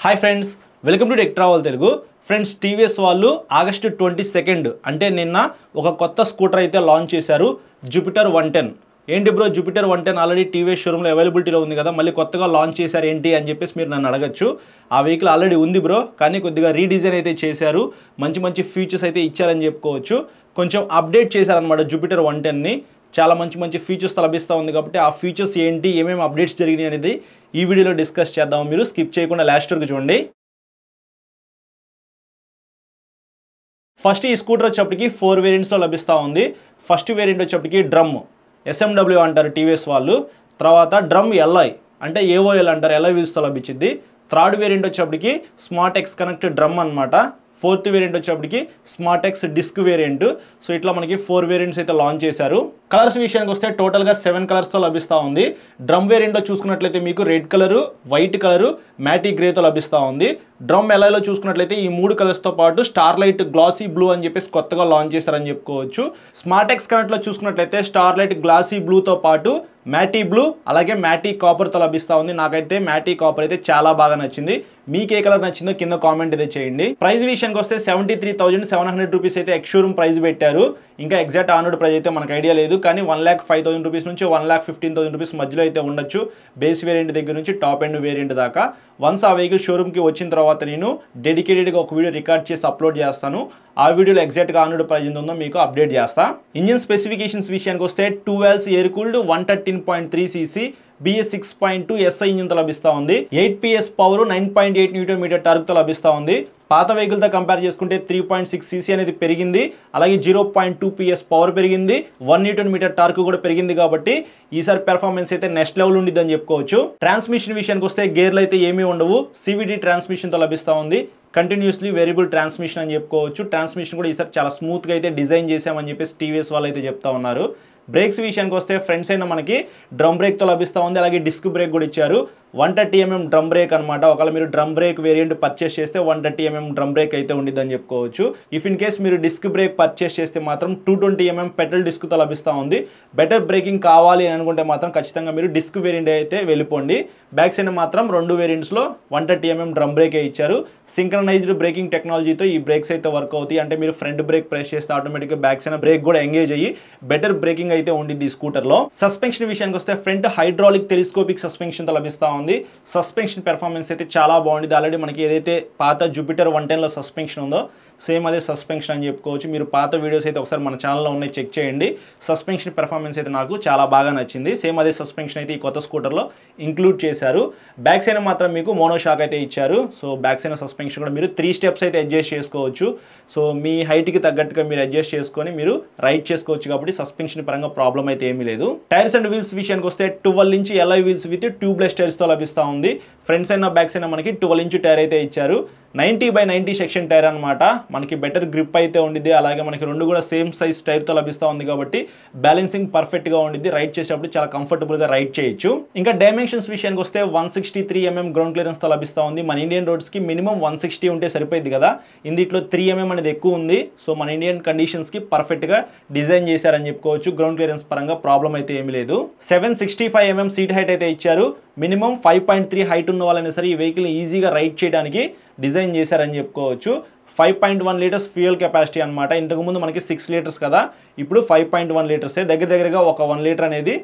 Hi friends, welcome to tech travel Telugu. Friends, TVS వాళ్ళు August 22 అంటే నిన్న ఒక కొత్త స్కూటర్ అయితే లాంచ్ చేశారు, జూపిటర్ 110. ఏంటి బ్రో, జూపిటర్ 110 ఆల్రెడీ టీవీఎస్ షోరూంలో అవైలబిలిటీలో ఉంది కదా, మళ్ళీ కొత్తగా లాంచ్ చేశారు ఏంటి అని చెప్పేసి మీరు నన్ను అడగచ్చు. ఆ వెహికల్ ఆల్రెడీ ఉంది బ్రో, కానీ కొద్దిగా రీడిజైన్ అయితే చేశారు, మంచి మంచి ఫీచర్స్ అయితే ఇచ్చారని చెప్పుకోవచ్చు. కొంచెం అప్డేట్ చేశారనమాట జూపిటర్ 110ని. చాలా మంచి మంచి ఫీచర్స్ లభిస్తూ ఉంది కాబట్టి ఆ ఫీచర్స్ ఏంటి, ఏమేమి అప్డేట్స్ జరిగినాయి అనేది ఈ వీడియోలో డిస్కస్ చేద్దాం. మీరు స్కిప్ చేయకుండా లాస్ట్ వరకు చూడండి. ఫస్ట్ ఈ స్కూటర్ వచ్చేప్పటికి 4 వేరియంట్స్లో లభిస్తూ ఉంది. ఫస్ట్ వేరియంట్ వచ్చేప్పటికి డ్రమ్, ఎస్ఎండబ్ల్యూ అంటారు టీవీఎస్ వాళ్ళు. తర్వాత డ్రమ్ ఎల్ఐ అంటే ఏఓఎల్ అంటారు, ఎల్ఐ వీల్స్తో లభించింది. థర్డ్ వేరియంట్ వచ్చేప్పటికి స్మార్ట్ ఎక్స్ కనెక్ట్ డ్రమ్ అనమాట. ఫోర్త్ వేరియంట్ వచ్చేప్పటికి smart X disc variant. So ఇట్లా మనకి 4 వేరియంట్స్ అయితే లాంచ్ చేశారు. కలర్స్ విషయానికి వస్తే టోటల్గా 7 కలర్స్తో లభిస్తూ ఉంది. డ్రమ్ వేరియంట్లో చూసుకున్నట్లయితే మీకు రెడ్ కలరు, వైట్ కలరు, మ్యాటీ గ్రేతో లభిస్తూ ఉంది. డ్రమ్ ఎల్ఐలో చూసుకున్నట్లయితే ఈ 3 కలర్స్తో పాటు స్టార్లైట్ గ్లాసీ బ్లూ అని చెప్పేసి కొత్తగా లాంచ్ చేశారని చెప్పుకోవచ్చు. స్మార్ట్ ఎక్స్ కనెక్ట్లో చూసుకున్నట్లయితే స్టార్లైట్ గ్లాసీ బ్లూతో పాటు మ్యాటీ బ్లూ అలాగే మ్యాటీ కాపర్తో లభిస్తూ ఉంది. నాకైతే మ్యాటీ కాపర్ అయితే చాలా బాగా నచ్చింది. మీకు ఏ కలర్ నచ్చిందో కింద కామెంట్ అయితే చేయండి. ప్రైస్ విషయానికి వస్తే 73,700 రూపీస్ అయితే ఎక్స్ షోరూమ్ ప్రైస్ పెట్టారు. ఇంకా ఎగ్జాక్ట్ ఆన్ రోడ్ ప్రైస్ అయితే మనకు ఐడియా లేదు, కానీ 1,05,000 రూపీస్ నుంచి 1,15,000 రూపీస్ మధ్యలో అయితే ఉండొచ్చు, బేస్ వేరియంట్ దగ్గర నుంచి టాప్ ఎండ్ వేరియంట్ దాకా. వన్స్ ఆ వెహికల్ షోరూమ్కి వచ్చిన తర్వాత నేను డెడికేటెడ్గా ఒక వీడియో రికార్డ్ చేసి అప్లోడ్ చేస్తాను. ఆ వీడియోలో ఎగ్జాక్ట్గా ఆన్ రోడ్ ప్రైస్ ఉందో మీకు అప్డేట్ చేస్తా. ఇంజిన్ స్పెసిఫికేషన్స్ విషయానికి వస్తే 2 valves air cooled 113.3 cc BS 6.2 SI ఇంజిన్తో లభిస్తూ ఉంది. 8 PS పవర్, 9.8 Nm టార్క్తో లభిస్తూ ఉంది. పాత వెహికల్తో కంపేర్ చేసుకుంటే 3.6 cc అనేది పెరిగింది, అలాగే 0.2 PS పవర్ పెరిగింది, 1 Nm టార్క్ కూడా పెరిగింది. కాబట్టి ఈసారి పెర్ఫార్మెన్స్ అయితే నెక్స్ట్ లెవెల్ ఉండిద్దని చెప్పుకోవచ్చు. ట్రాన్స్మిషన్ విషయానికి వస్తే గేర్లు అయితే ఏమీ ఉండవు, CVT ట్రాన్స్మిషన్తో లభిస్తూ ఉంది. కంటిన్యూస్లీ వేరియబుల్ ట్రాన్స్మిషన్ అని చెప్పుకోవచ్చు. ట్రాన్స్మిషన్ కూడా ఈసారి చాలా స్మూత్గా అయితే డిజైన్ చేసామని చెప్పేసి టీవీఎస్ వాళ్ళు అయితే చెప్తా ఉన్నారు. బ్రేక్స్ విషయానికి వస్తే ఫ్రంట్ సైడ్ మనకి డ్రమ్ బ్రేక్తో లభిస్తూ ఉంది, అలాగే డిస్క్ బ్రేక్ కూడా ఇచ్చారు. 130 mm డ్రమ్ బ్రేక్ అనమాట. ఒకవేళ మీరు డ్రమ్ బ్రేక్ వేరియంట్ పర్చేస్ చేస్తే 130 mm డ్రమ్ బ్రేక్ అయితే ఉండిద్దని చెప్పుకోవచ్చు. ఇఫ్ ఇన్ కేస్ మీరు డిస్క్ బ్రేక్ పర్చేస్ చేస్తే మాత్రం 220 mm పెట్రోల్ డిస్క్తో లభిస్తూ ఉంది. బెటర్ బ్రేకింగ్ కావాలి అని అనుకుంటే మాత్రం ఖచ్చితంగా మీరు డిస్క్ వేరియంట్ అయితే వెళ్ళిపోండి. బ్యాక్ సైడ్ మాత్రం 2 వేరియంట్స్లో 130 mm డ్రమ్ బ్రేకే ఇచ్చారు. సింక్రనైజ్డ్ బ్రేకింగ్ టెక్నాలజీతో ఈ బ్రేక్స్ అయితే వర్క్ అవుతాయి. అంటే మీరు ఫ్రంట్ బ్రేక్ ప్రెస్ చేస్తే ఆటోమేటిక్గా బ్యాక్ సైడ్ బ్రేక్ కూడా ఎంగేజ్ అయ్యి బెటర్ బ్రేకింగ్ అయితే ఉండిద్ది ఈ స్కూటర్లో. సస్పెన్షన్ విషయానికి వస్తే ఫ్రంట్ హైడ్రాలిక్ టెలిస్కోపిక్ సస్పెన్షన్తో లభిస్తూ ఉంది. సస్పెన్షన్ పెర్ఫార్మెన్స్ అయితే చాలా బాగుంది. ఆల్రెడీ మనకి ఏదైతే పాత జూపిటర్ 110లో సస్పెన్షన్ ఉందో సేమ్ అదే సస్పెన్షన్ అని చెప్పుకోవచ్చు. మీరు పాత వీడియోస్ అయితే ఒకసారి మన ఛానల్లో ఉన్నాయి, చెక్ చేయండి. సస్పెన్షన్ పెర్ఫార్మెన్స్ అయితే నాకు చాలా బాగా నచ్చింది. సేమ్ అదే సస్పెన్షన్ అయితే ఈ కొత్త స్కూటర్లో ఇంక్లూడ్ చేశారు. బ్యాక్ సైడ్ మాత్రం మీకు మోనో షాక్ అయితే ఇచ్చారు. సో బ్యాక్ సైడ్ సస్పెన్షన్ కూడా మీరు 3 స్టెప్స్ అయితే అడ్జస్ట్ చేసుకోవచ్చు. సో మీ హైట్కి తగ్గట్టుగా మీరు అడ్జస్ట్ చేసుకొని మీరు రైడ్ చేసుకోవచ్చు. కాబట్టి సస్పెన్షన్ పరంగా ప్రాబ్లం అయితే ఏమీ లేదు. టైర్స్ అండ్ వీల్స్ విషయానికి వస్తే 12 inch alloy wheels with tubeless టైర్స్తో లభిస్తూ ఉంది. ఫ్రంట్ సైడ్ బ్యాక్ సైడ్ మనకి 12 ఇంచ్ టైర్ అయితే ఇచ్చారు. 90/90 సెక్షన్ టైర్ అనమాట. మనకి బెటర్ గ్రిప్ అయితే ఉండిద్ది, అలాగే మనకి 2 కూడా సేమ్ సైజ్ టైర్తో లభిస్తూ ఉంది కాబట్టి బ్యాలెన్సింగ్ పర్ఫెక్ట్గా ఉండిద్ది. రైడ్ చేసేటప్పుడు చాలా కంఫర్టబుల్గా రైడ్ చేయొచ్చు. ఇంకా డైమెన్షన్స్ విషయానికి వస్తే 163 mm గ్రౌండ్ క్లియరెన్స్తో లభిస్తూ ఉంది. మన ఇండియన్ రోడ్స్కి మినిమం 160 ఉంటే సరిపోయింది కదా, ఇందులో 3 mm అనేది ఎక్కువ ఉంది. సో మన ఇండియన్ కండిషన్స్కి పర్ఫెక్ట్గా డిజైన్ చేశారని చెప్పుకోవచ్చు. గ్రౌండ్ క్లియరెన్స్ పరంగా ప్రాబ్లం అయితే ఏమీ లేదు. 765 mm సీట్ హైట్ అయితే ఇచ్చారు. మినిమం 5.3 హైట్ ఉన్న వాళ్ళైనా సరే ఈ వెహికల్ ఈజీగా రైడ్ చేయడానికి డిజైన్ చేశారని చెప్పుకోవచ్చు. 5.1 లీటర్స్ ఫ్యూయల్ కెపాసిటీ అనమాట. ఇంతకుముందు మనకి 6 లీటర్స్ కదా, ఇప్పుడు 5.1 లీటర్సే. దగ్గరగా ఒక 1 లీటర్ అనేది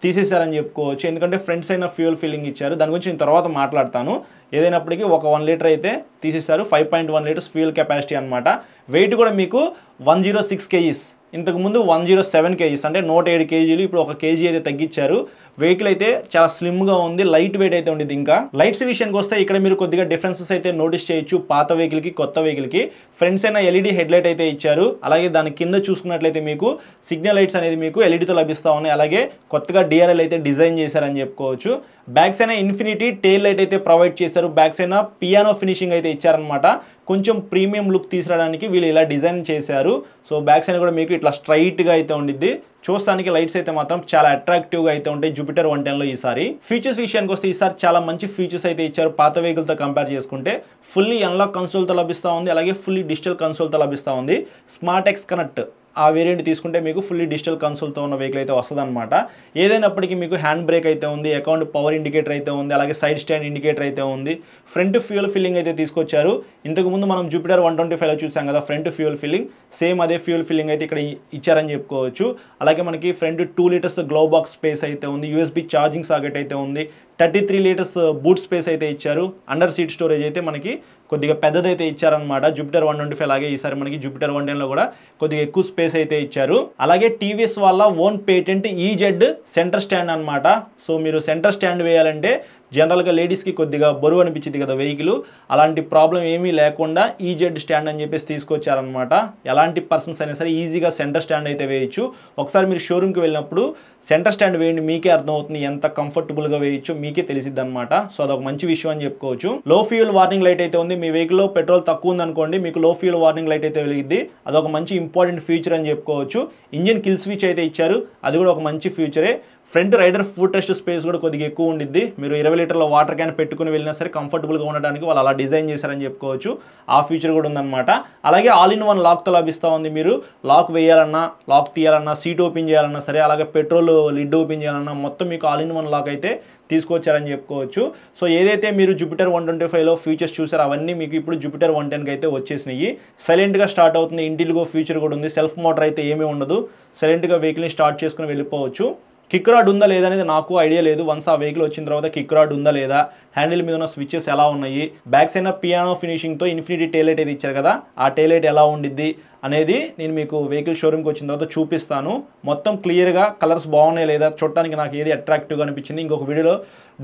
తీసేశారని చెప్పుకోవచ్చు. ఎందుకంటే ఫ్రంట్ సైడ్ ఫ్యూయల్ ఫిల్లింగ్ ఇచ్చారు, దాని గురించి నేను తర్వాత మాట్లాడతాను. ఏదైనప్పటికీ ఒక 1 లీటర్ అయితే తీసేశారు. 5.1 లీటర్స్ ఫ్యూయల్ కెపాసిటీ అనమాట. వెయిట్ కూడా మీకు 106 kgs, ఇంతకుముందు 107 kgs, అంటే 107 kgలు. ఇప్పుడు 1 kg అయితే తగ్గించారు. వెహికల్ అయితే చాలా స్లిమ్గా ఉంది, లైట్ వెయిట్ అయితే ఉండేది. ఇంకా లైట్స్ విషయానికి వస్తే ఇక్కడ మీరు కొద్దిగా డిఫరెన్సెస్ అయితే నోటీస్ చేయొచ్చు పాత వెహికల్కి కొత్త వెహికల్కి. ఫ్రంట్స్ అయినా ఎల్ఈడి హెడ్ లైట్ అయితే ఇచ్చారు, అలాగే దాని కింద చూసుకున్నట్లయితే మీకు సిగ్నల్ లైట్స్ అనేది మీకు ఎల్ఈడితో లభిస్తూ ఉన్నాయి. అలాగే కొత్తగా డిఆర్ఎల్ అయితే డిజైన్ చేశారని చెప్పుకోవచ్చు. Back side infinity tail light అయితే ప్రొవైడ్ చేశారు. బ్యాక్ సైడ్ పియానో ఫినిషింగ్ అయితే ఇచ్చారనమాట. కొంచెం ప్రీమియం లుక్ తీసుకురావడానికి వీళ్ళు ఇలా డిజైన్ చేశారు. సో బ్యాక్ సైడ్ కూడా మీకు ఇట్లా స్ట్రైట్గా అయితే ఉండిద్ది. చూస్తానికి లైట్స్ అయితే మాత్రం చాలా అట్రాక్టివ్గా అయితే ఉంటాయి జూపిటర్ 110లో ఈసారి. ఫీచర్స్ విషయానికి వస్తే ఈసారి చాలా మంచి ఫీచర్స్ అయితే ఇచ్చారు పాత వెహికల్తో కంపేర్ చేసుకుంటే. ఫుల్లీ అన్లాక్ కన్సోల్తో లభిస్తూ ఉంది, అలాగే ఫుల్లీ డిజిటల్ కన్సోల్తో లభిస్తూ ఉంది. స్మార్ట్ ఎక్స్ కనెక్ట్ ఆ వేరియంట్ తీసుకుంటే మీకు ఫుల్లీ డిజిటల్ కన్సోల్తో ఉన్న వెహికల్ అయితే వస్తుందన్నమాట. ఏదైనప్పటికీ మీకు హ్యాండ్ బ్రేక్ అయితే ఉంది, అకౌంట్ పవర్ ఇండికేటర్ అయితే ఉంది, అలాగే సైడ్ స్టాండ్ ఇండికేటర్ అయితే ఉంది. ఫ్రంట్ ఫ్యూయల్ ఫిల్లింగ్ అయితే తీసుకొచ్చారు. ఇంతకుముందు మనం జూపిటర్ 125లో చూసాం కదా ఫ్రంట్ ఫ్యూయల్ ఫిల్లింగ్, సేమ్ అదే ఫ్యూయల్ ఫిల్లింగ్ అయితే ఇక్కడ ఇచ్చారని చెప్పుకోవచ్చు. అలాగే మనకి front 2 litres glow box space అయితే ఉంది, యూఎస్బీ ఛార్జింగ్ సాకెట్ అయితే ఉంది, 33 లీటర్స్ బూట్ స్పేస్ అయితే ఇచ్చారు. అండర్ సీట్ స్టోరేజ్ అయితే మనకి కొద్దిగా పెద్దదైతే ఇచ్చారనమాట. జూపిటర్ 125 అలాగే ఈసారి మనకి జూపిటర్ 110లో కూడా కొద్దిగా ఎక్కువ స్పేస్ అయితే ఇచ్చారు. అలాగే టీవీఎస్ వాళ్ళ own patent EZ centre stand అనమాట. సో మీరు సెంటర్ స్టాండ్ వేయాలంటే జనరల్గా లేడీస్కి కొద్దిగా బరువు అనిపించింది కదా వెహికల్, అలాంటి ప్రాబ్లం ఏమీ లేకుండా ఈజెడ్ స్టాండ్ అని చెప్పేసి తీసుకొచ్చారనమాట. ఎలాంటి పర్సన్స్ అయినా సరే ఈజీగా సెంటర్ స్టాండ్ అయితే వేయచ్చు. ఒకసారి మీరు షోరూమ్కి వెళ్ళినప్పుడు సెంటర్ స్టాండ్ వేయండి, మీకే అర్థమవుతుంది ఎంత కంఫర్టబుల్గా వేయచ్చు, మీకే తెలిసిద్ది అనమాట. సో అదొక మంచి విషయం అని చెప్పుకోవచ్చు. లో ఫ్యూయల్ వార్నింగ్ లైట్ అయితే ఉంది. మీ వెహికల్లో పెట్రోల్ తక్కువ ఉందనుకోండి, మీకు లో ఫ్యూయల్ వార్నింగ్ లైట్ అయితే వెలిగిద్ది. అదొక మంచి ఇంపార్టెంట్ ఫీచర్ అని చెప్పుకోవచ్చు. ఇంజిన్ కిల్ స్విచ్ అయితే ఇచ్చారు, అది కూడా ఒక మంచి ఫీచరే. Front rider foot rest space కూడా కొద్దిగా ఎక్కువ ఉండిద్ది. మీరు 20 లీటర్ల వాటర్ క్యాన్ పెట్టుకుని వెళ్ళినా సరే కంఫర్టబుల్గా ఉండడానికి వాళ్ళు అలా డిజైన్ చేశారని చెప్పుకోవచ్చు. ఆ ఫీచర్ కూడా ఉందన్నమాట. అలాగే ఆల్ ఇన్ వన్ లాక్తో లభిస్తూ ఉంది. మీరు లాక్ వేయాలన్నా, లాక్ తీయాలన్నా, సీట్ ఓపెన్ చేయాలన్నా సరే, అలాగే పెట్రోల్ లిడ్ ఓపెన్ చేయాలన్నా మొత్తం మీకు ఆల్ ఇన్ వన్ లాక్ అయితే తీసుకొచ్చారని చెప్పుకోవచ్చు. సో ఏదైతే మీరు జూపిటర్ 125లో ఫీచర్స్ చూసారో అవన్నీ మీకు ఇప్పుడు జూపిటర్ 110కి అయితే వచ్చేసినాయి. సైలెంట్గా స్టార్ట్ అవుతుంది, ఇంటిల్గో ఫీచర్ కూడా ఉంది. సెల్ఫ్ మోటార్ అయితే ఏమీ ఉండదు, సైలెంట్గా వెహికల్ని స్టార్ట్ చేసుకుని వెళ్ళిపోవచ్చు. కిక్ రాడ్ ఉందా లేదా అనేది నాకు ఐడియా లేదు. వన్స్ ఆ వెహికల్ వచ్చిన తర్వాత కిక్ రాడ్ ఉందా లేదా, హ్యాండిల్ మీద ఉన్న స్విచెస్ ఎలా ఉన్నాయి, బ్యాక్ సైడ్ పియానో ఫినిషింగ్తో ఇన్ఫినిటీ టైలైట్ అయితే ఇచ్చారు కదా, ఆ టైలైట్ ఎలా ఉండిద్ది అనేది నేను మీకు వెహికల్ షోరూమ్కి వచ్చిన తర్వాత చూపిస్తాను. మొత్తం క్లియర్గా కలర్స్ బాగున్నాయి లేదా చూడటానికి నాకు ఏది అట్రాక్టివ్గా అనిపించింది ఇంకొక వీడియోలో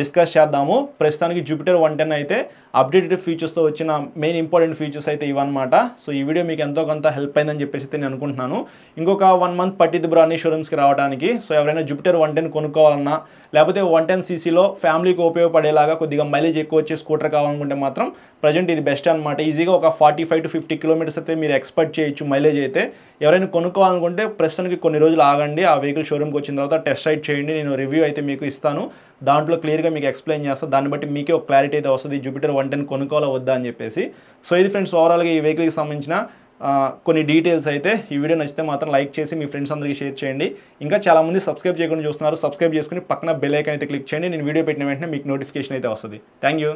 డిస్కస్ చేద్దాము. ప్రస్తుతానికి జూపిటర్ 110 అయితే అప్డేటెడ్ ఫీచర్స్తో వచ్చిన మెయిన్ ఇంపార్టెంట్ ఫీచర్స్ అయితే ఇవన్నమాట. సో ఈ వీడియో మీకు ఎంతో కొంత హెల్ప్ అయిందని చెప్పేసి అయితే నేను అనుకుంటున్నాను. ఇంకొక 1 మంత్ పట్టిద్ది బ్రో అన్ని షోరూమ్స్కి రావడానికి. సో ఎవరైనా జూపిటర్ 110 కొనుక్కోవాలన్నా, లేకపోతే 110cc ఫ్యామిలీకి ఉపయోగపడేలాగా కొద్దిగా మైలేజ్ ఎక్కువ వచ్చే స్కూటర్ కావాలనుకుంటే మాత్రం ప్రజెంట్ ఇది బెస్ట్ అనమాట. ఈజీగా ఒక 45 to 50 కిలోమీటర్స్ అయితే మీరు ఎక్స్పెక్ట్ చేయొచ్చు మైలేజ్ అయితే. ఎవరైనా కొనుక్కోవాలనుకుంటే ప్రస్తుతానికి కొన్ని రోజులు ఆగండి, ఆ వెహికల్ షోరూమ్కి వచ్చిన తర్వాత టెస్ట్ రైడ్ చేయండి. నేను రివ్యూ అయితే మీకు ఇస్తాను, దాంట్లో క్లియర్గా మీకు ఎక్స్ప్లెయిన్ చేస్తాను. దాన్ని బట్టి మీకే ఒక క్లారిటీ అయితే వస్తుంది జూపిటర్ 110 కొనుక్కోవాలా వద్దా అని చెప్పేసి. సో ఇది ఫ్రెండ్స్ ఓవరాల్గా ఈ వెహికల్కి సంబంధించిన కొన్ని డీటెయిల్స్ అయితే. ఈ వీడియో నచ్చితే మాత్రం లైక్ చేసి మీ ఫ్రెండ్స్ అందరికీ షేర్ చేయండి. ఇంకా చాలామంది సబ్స్క్రైబ్ చేయకుండా చూస్తున్నారు, సబ్స్క్రైబ్ చేసుకుని పక్కన బెల్ ఐకాన్ అయితే క్లిక్ చేయండి. నేను వీడియో పెట్టిన వెంటనే మీకు నోటిఫికేషన్ అయితే వస్తుంది. Thank you.